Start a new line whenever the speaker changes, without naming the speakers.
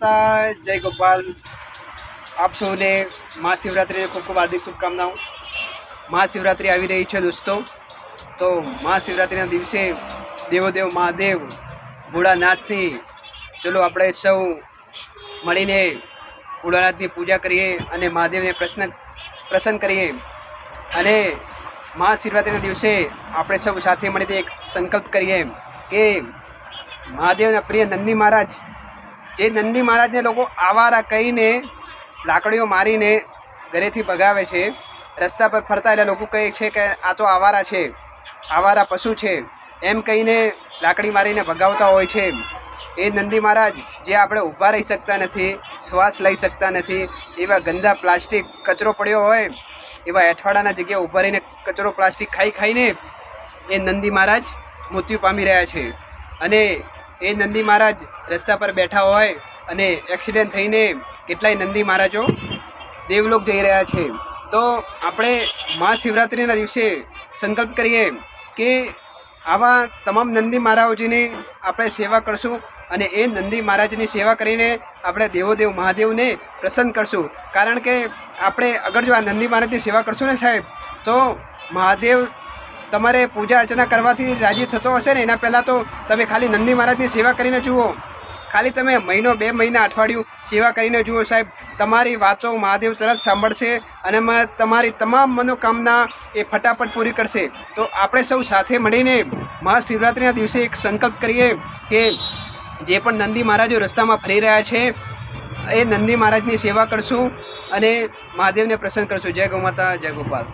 माता जय गोपाल। आप સૌને મહાશિવરાત્રિની ખૂબ ખૂબ હાર્દિક શુભકામનાઓ। મહાશિવરાત્રિ આવી રહી છે દોસ્તો, તો મહાશિવરાત્રિના દિવસે દેવોદેવ મહાદેવ ભોળાનાથની ચલો આપણે સૌ મળીને ભોળાનાથની પૂજા કરીએ અને મહાદેવને પ્રસન્ન કરીએ। અને મહાશિવરાત્રિના દિવસે આપણે સૌ સાથે મળીને એક સંકલ્પ કરીએ કે મહાદેવના પ્રિય નંદી મહારાજ, જે નંદી મહારાજને લોકો આવારા કહીને લાકડીઓ મારીને ઘરેથી ભગાવે છે, રસ્તા પર ફરતા એટલે લોકો કહે છે કે આ તો આવારા છે, આવારા પશુ છે, એમ કહીને લાકડી મારીને ભગાવતા હોય છે। એ નંદી મહારાજ જે આપણે ઊભા રહી શકતા નથી, શ્વાસ લઈ શકતા નથી, એવા ગંદા પ્લાસ્ટિક કચરો પડ્યો હોય એવા અઠવાડાના જગ્યાએ ઊભા રહીને કચરો પ્લાસ્ટિક ખાઈને એ નંદી મહારાજ મૃત્યુ પામી રહ્યા છે। અને એ નંદી મહારાજ રસ્તા પર બેઠા હોય અને એક્સિડન્ટ થઈને કેટલાય નંદી મહારાજો દેવલોક જઈ રહ્યા છે। તો આપણે મહાશિવરાત્રિના દિવસે સંકલ્પ કરીએ કે આવા તમામ નંદી મહારાજોની આપણે સેવા કરશું અને એ નંદી મહારાજની સેવા કરીને આપણે દેવોદેવ મહાદેવને પ્રસન્ન કરશું। કારણ કે આપણે અગર જો આ નંદી મહારાજની સેવા કરશું ને સાહેબ, તો મહાદેવ તમારે પૂજા અર્ચના કરવાથી રાજી થતો હશે ને, એના પહેલાં તો તમે ખાલી નંદી મહારાજની સેવા કરીને જુઓ, ખાલી તમે મહિનો 2 મહિના અઠવાડિયું સેવા કરીને જુઓ સાહેબ, તમારી વાતો મહાદેવ તરત સાંભળશે અને તમારી તમામ મનોકામના એ ફટાફટ પૂરી કરશે। તો આપણે સૌ સાથે મળીને મહાશિવરાત્રિના દિવસે એક સંકલ્પ કરીએ કે જે પણ નંદી મહારાજો રસ્તામાં ફરી રહ્યા છે એ નંદી મહારાજની સેવા કરશું અને મહાદેવને પ્રસન્ન કરશું। જય ગૌ માતા, જય ગોપાલ।